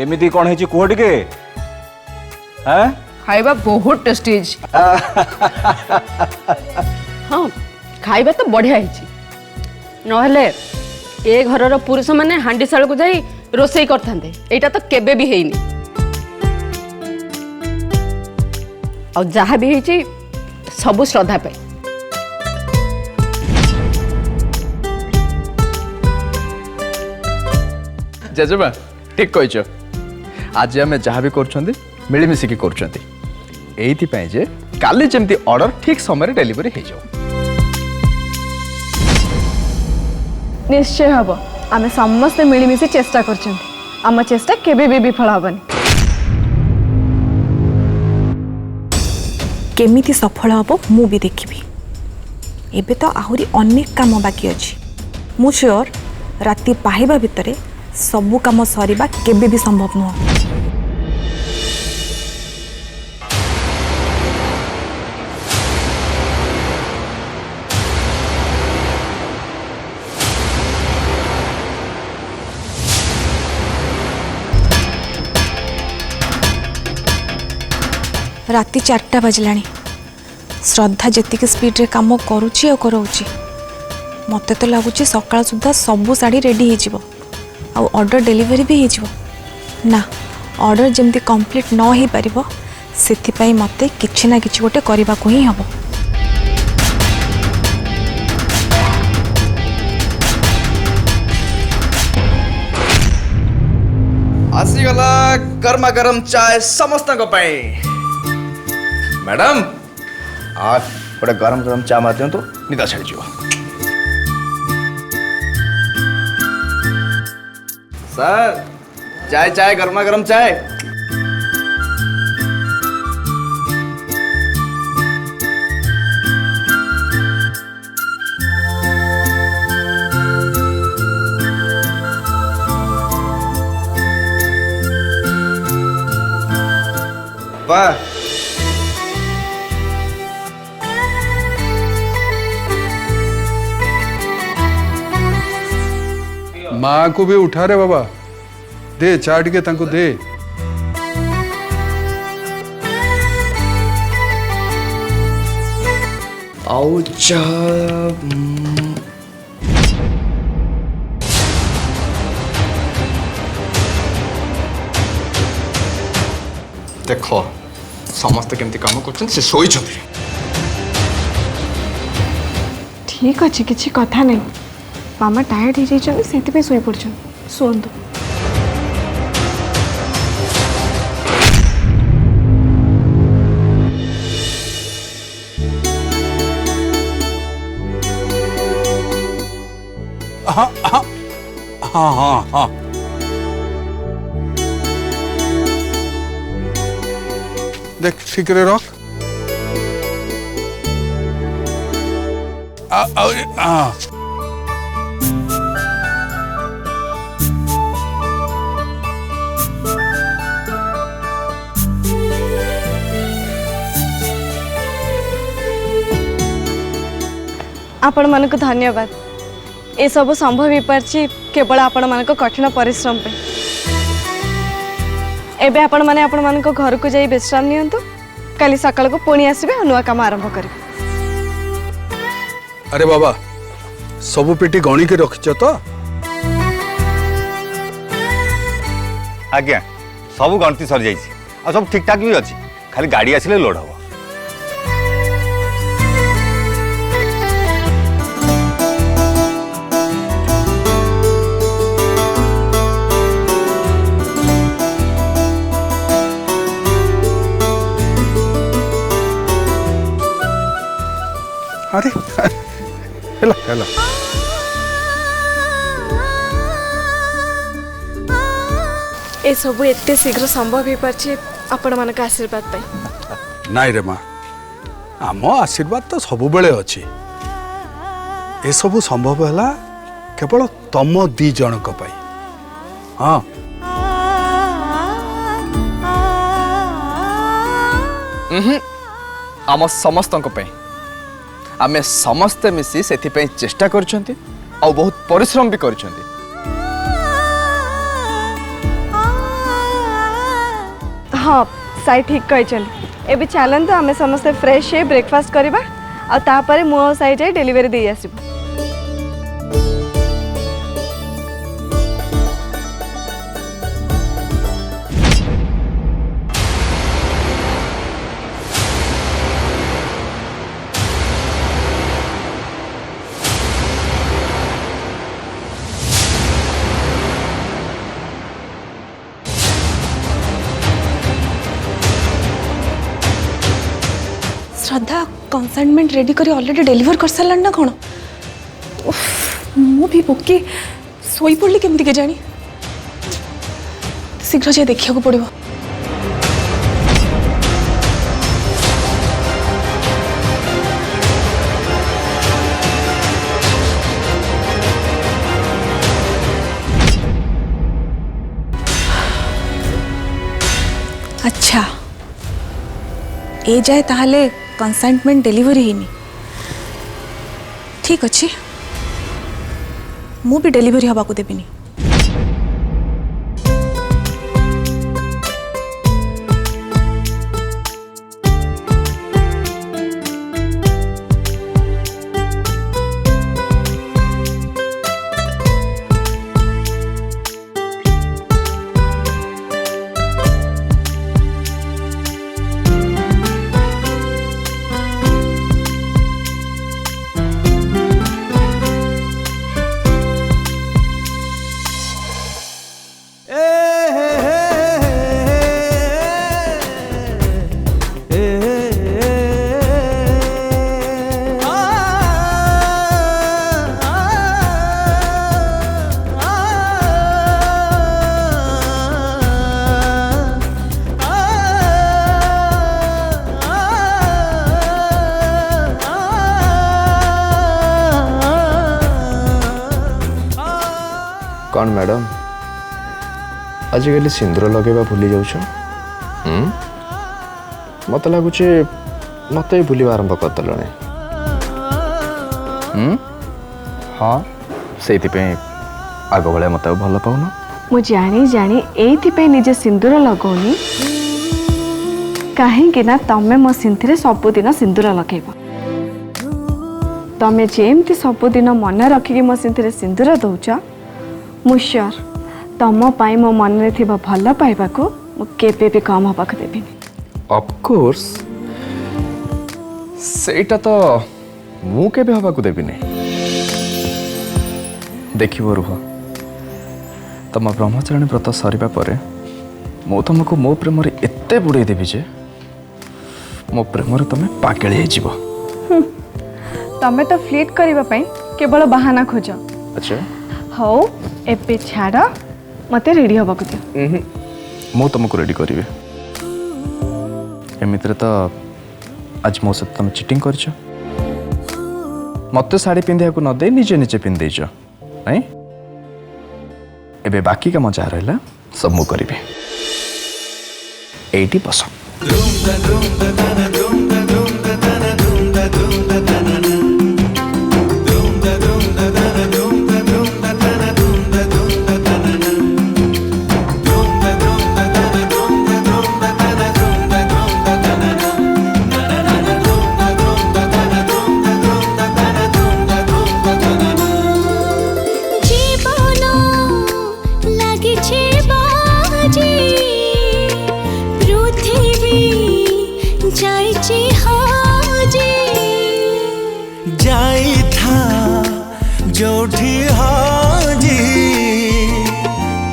केमिति कौन है कुह टिके हैं खाइबा बहुत टेस्टी हाँ खाइबा तो बढ़िया नहले ए घर पुरुष माने हांडीशाल को जाई रोसई करथांते एटा तो केबे भी हेइनी और जहाँ भी हेची सबु श्रद्धा पे जेजेबा ठीक कहिछ आज आम जहाँ भी कर मिलमिशिकी कर जे काली जमती ऑर्डर ठीक समय डेलीवरी हो जाओ निश्चय हम आम समस्ते मिलमिशि चेष्टा करम चेष्टा केबे भी विफल हेनी केमिति सफल हम मु भी देखी एबे तो आहुरी अनेक काम बाकी अच्छी मु श्योर राति पाहिबा भितरे सबू काम सरीबा केबे भी संभव नुह राति 4टा बजलानी श्रद्धा जी स्पीड रे काम करुच्ची और कराऊँची मत तो लगुच सका सुधा सबू शाढ़ी रेडी हो ऑर्डर डेलीवरी भी हो ना ऑर्डर जमती कंप्लीट न हो पार से मत किसी ना कि गोटे करने को ही हम आसीगला गर्मा गरम चाय समस्त मैडम आज गोटे गरम गरम चा मार दिंतु निदा छाड़ी जीव सर चाय चाय गर्मा गरम चाय वाह माँ को भी उठा रे बाबा दे चाट के तंको दे देख समस्त केमती काम कर शोई ठीक अच्छे किसी कथा नहीं मामा टायर्ड हो जाइए से शोई पड़ शुणु हाँ हाँ हाँ हाँ हाँ देख ठीक रे रख आपण मन को धन्यवाद ये सब संभव हो पार्ची केवल आपण मन को कठिन परिश्रम पे एबे आपण माने आपण मन को घर को जाई विश्राम नियंतु काली सकाळ को पुणी आसीबे नुआ काम आरंभ करी अरे बाबा सबु पेटी गणी के रखिछ तो आज्ञा सब गणती सरी जाइए आ सब ठीक ठाक भी अच्छी खाली गाड़ी आसिले लोड हम अरे हेला हेला ए सब एते शीघ्र संभव हो पार्ची आपण मन का आशीर्वाद पाई नाई रे माँ आम आशीर्वाद तो सब बेले अच्छी ए सब संभव है केवल तम दी जन हाँ आम समस्त आमे समस्ते मिसी से चेष्टा करछंती और बहुत परिश्रम भी करछंती हाँ साई ठीक कही एबे चलते आम समस्ते फ्रेश हे ब्रेकफास्ट करवा आ तापर मु साई जाई डेलीवरी दे आसबू। श्रद्धा कनसाइनमेंट रेडी करी ऑलरेडी डेलीवर कर सारा ना कौन मु भी बोकी सोई पड़ी केमती के जानी शीघ्र जाए देखा पड़ो। अच्छा ए जाए ताहले कनसाइनमेंट डेलीवरी ही ठीक अच्छे मु भी डेलीवरी हवा को देविनी। कौन मैडम आजिकल सिंदूर लगेबा भूली जाऊछ मत लगुच मत भूल आरंभ करदेल हाँ से आग भाया मत भल पाऊन मु जानी जानी एइथिपे निजे सिंदूर लगौनी कहीं ना तमे मो सिंथरे सबुदिन सिंदूर लगेब तमे जेमती सबुदिन मन रखिकी मो सिंथरे सिंदूर दौच मु श्योर तम पाई मो मन रे थिबा भल पाइबा को मु केबे भी कम हबा को देबिनी। ऑफ कोर्स सेटा तो मु केबे हबा को देबिनी। देखिबो रुह तम ब्रह्मचारिणी व्रत सरीबा परे मु तुमको मो प्रेम रे एते बुड़े देबी जे मो प्रेम रे तमे पागल हे जीवो। तमे तो फ्लीट करिबा पई केवल बहाना खोज। अच्छा हो एबे छाड़ मते रेडी हबा को दियो। मु तुमको रेडी करिवे एमित्र तो आज मो सहित तुम चिटिंग करछ मते साड़ी पिंधिया को न दे निजे निजे पिंध देछ नहीं एबे बाकी का मजा रहला सब मु करिवे 80%। जोठी हाजी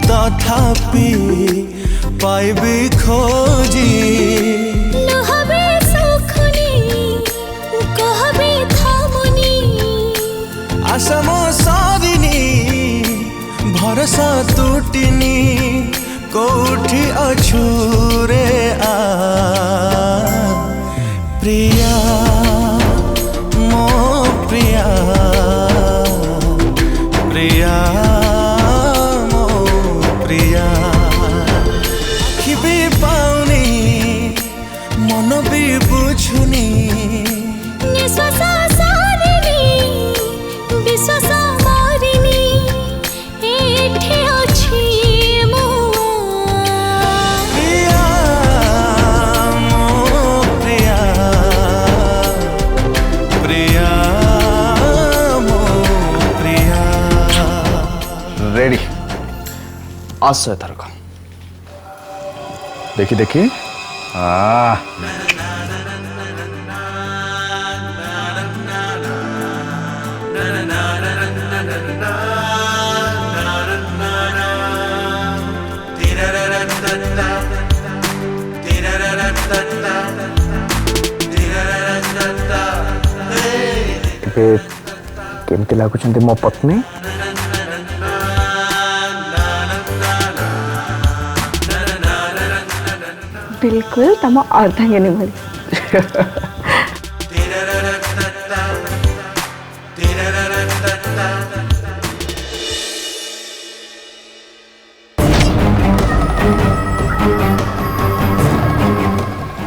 तथापि पाइबी खोजी लहबे सुखनी कहबे थामुनी आसम सारिनी भरसा टूटिनी कोठी अछुरे आ प्रिया मो प्रिया प्रिया मो प्रिया कि भी पाउनी मन भी बुझुनी निश्वास सारिनी विश्वास मारिनी एठे अछि मो प्रिया आस एथरक देखी देखी केमती लगुच मो पत्नी बिल्कुल तम अर्धांगिनी भली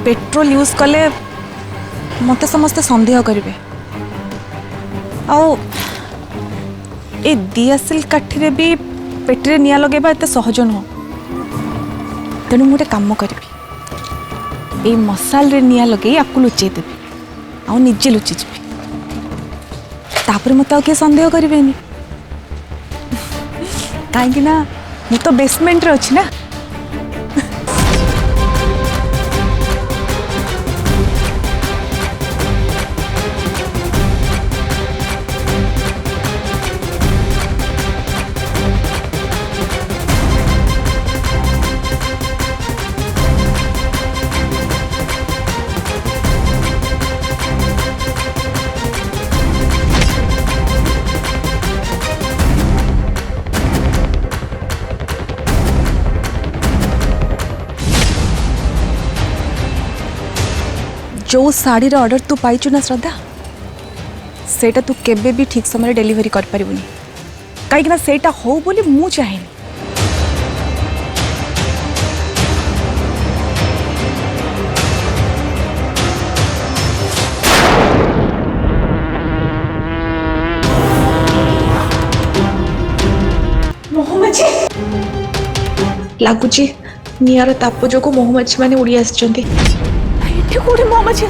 पेट्रोल यूज कले मत समस्ते संदेह करेंगे ए दियासिल काठी भी पेटे निआ लगेबा एत सहज नुह तेणु गोटे कम करी ए मसाल रे निआ लगे आपको लुचई देवी आ निजे लुचिजी तापर मत किए संदेह करें कहीं मु तो बेसमेंट रे अच्छी ना जो साड़ी रे ऑर्डर तू पाइचु ना श्रद्धा सेटा तू केबे भी ठीक समय डिलीवरी कर परिबुनी काई ना सेटा हो बोली मु चाहेनी मोहमची लागुची नियर ताप जोको मोहमची माने उड़ी आछंती कोड़े मोहमची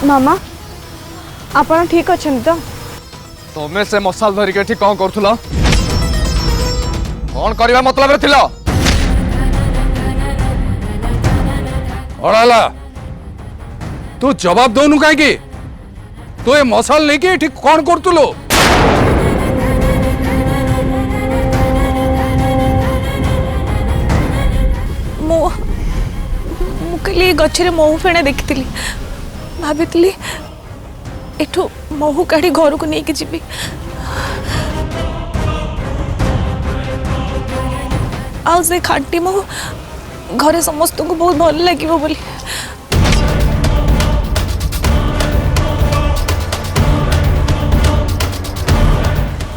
मामा आपण ठीक अच्छे तो तुम्हें से मसाल धरिक एठी कौन करूल कौन करवा मतलब थिल अड़ाला तू जवाब दौनु कहीं तू ये मसाल नहीं कि ठीक कौन करतुलो मुझे गचरे महू फेणे देखी भाभी एठू महू काढ़ी घर को लेकिन जीवी आउ से खाटी महू घरे समस्त को बहुत भल लगे बोली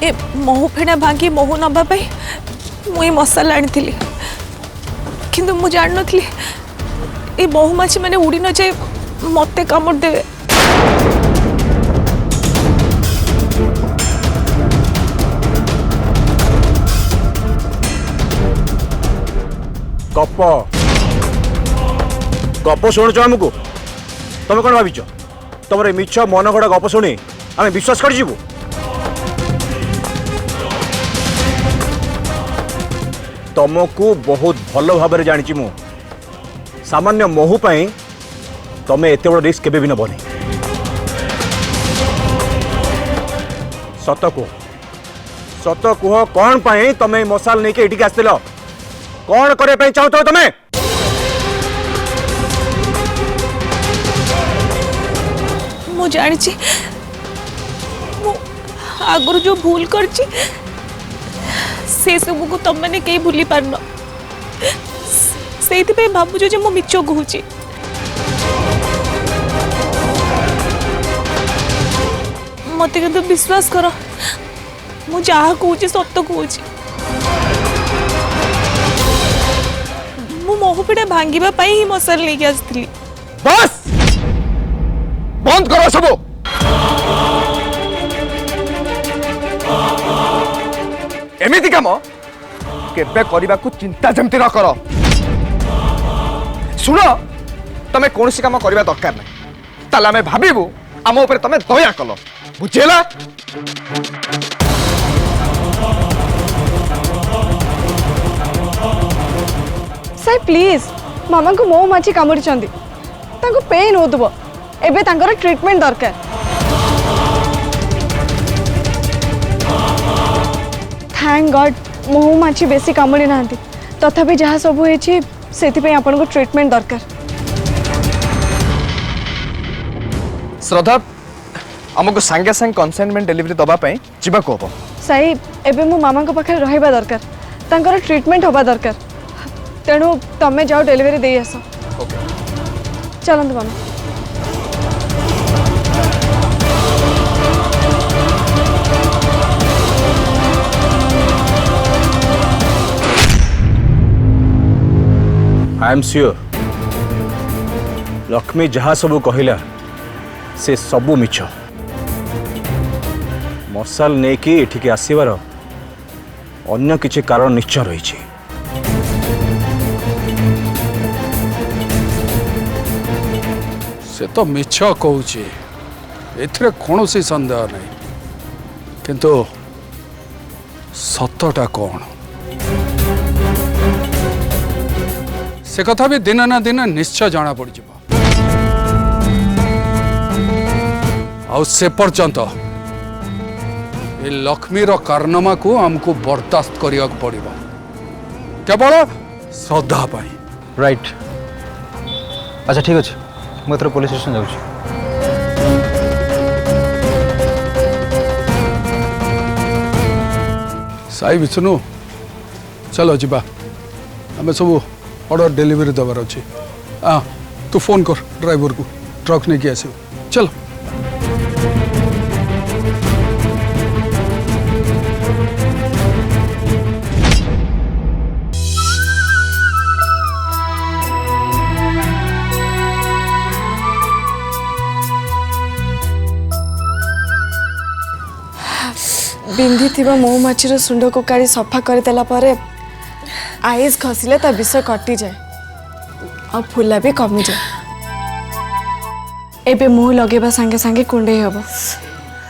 ए महू फेणा भांगी महू नबा पाई मुई मसाला आनी किंतु मु जान नथली ए बहुमाछी माने उड़ी न जाए मते कामुड़ देवे। गप गप शुणुच आमको तुम कौन भाव तुम मिछ मन गड़ा गप शुणी आम विश्वास कर जीवु तुमको बहुत भल भाव जानी मु सामान्य महू पाई तुम एत बड़ रिस्क केबे भी नबनी सत कुह कौन पाई तुम मसाल नहीं के आसतिल कौन करने चाहत तुम्हें मु जानी आगुर जो भूल कर से सब को तुम मैंने कहीं भूली पारन से भावुच जो मु मिछ कहूँ मत कि विश्वास कर मु जहा कहूँ सत कहूँ मु महूपीड़ा भांगा ही मसाला लेके आसती। बस बंद करो सब एमिति काम केबे करबा को चिंता जमती न कर। सुन तमे कौन सी काम करबा दरकार नहीं ताला में भाबीबू आम ऊपर तमे दया कल बुझेला। साई प्लीज मामा को मो माछी कामुड़ी पेन होतुबो एबे तांकर ट्रीटमेंट दरकार। थैंक गॉड मो माछी बेसी कामुड़ी नांती तथापि जहाँ सब होइछि सेति आपन को ट्रीटमेंट दरकार। श्रद्धा आमको सांगे सांग कंसाइनमेंट डिलीवरी दबा पई जिबा को हो साई एबे मो मामा को पाखे रहिबा दरकार तांकर ट्रीटमेंट होबा दरकार तेणु तमें जाओ डिलीवरी दे आस। चलते मामा। आई एम श्योर लक्ष्मी जहाँ सब कहला से सबू मिछ मसाल नहीं कि एठिके आसबार अन्य किसी कारण निश्चय रही। से तो मिछ कहूँ एथिरे कौन सी संदेह नहीं किंतु सतटा कौन से कथा भी दिन ना दिन निश्चय जाना पड़ से पर्यंत ये लक्ष्मीर कारनामा को हमको बर्दाश्त करने पड़ो केवल श्रद्धा पाई। राइट अच्छा ठीक अच्छे मुझे पुलिस स्टेशन जाऊँ। साई विष्णु चलो जीवा आम सब ऑर्डर डिलीवरी दबार अच्छे। हाँ तू फोन कर ड्राइवर को ट्रक नहीं आस चलो। बिंधी थिबा मो माछीर सुंड को काढ़ी सफा करदेला परे आइस घसिले ता विष कटि जाए और फुला भी कमी जाए। एबे मुँह लगेबा सांगे सांगे कुंडे हब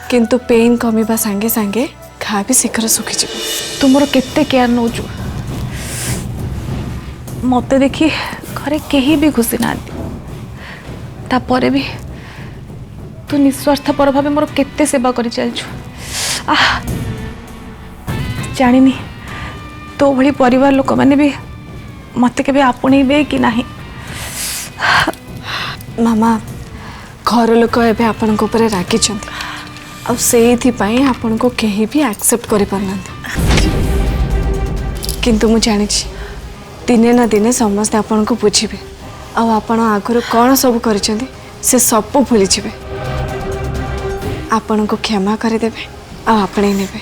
किंतु पेन कमिबा सांगे सांगे घा भी शीघ्र सुखी जीव। तुमर केते केयर नौचु मते देखी घरे केही भी खुशी ना तापरे भी तू निस्वार्थपर भाव मोर केते सेवा कर चलछु। जानी तो भली परिवार लोक मैंने भी मत के आपणबे कि नहीं। मामा घर लोक एबे आपन को ऊपर रागी अब से आपन को कहीं भी एक्सेप्ट करि पारना किंतु मु जानी दिने ना दिने समस्त आपन को बुझे आपन आगर कौन सब कर से सब भूली आपन को क्षमा करदेवे आपणे नेबे।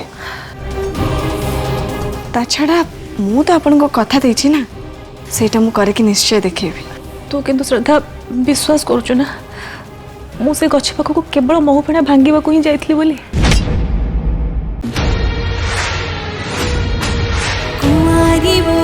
ता छड़ा मु तो आपन को कथा देछि ना सेटा मु करे कि निश्चय देखेबी। तू किंतु श्रद्धा विश्वास करुचु ना मु से गछ पाखक केवल महु फेणा भांगिबा को ही जाइतली बोली। कुमारी वो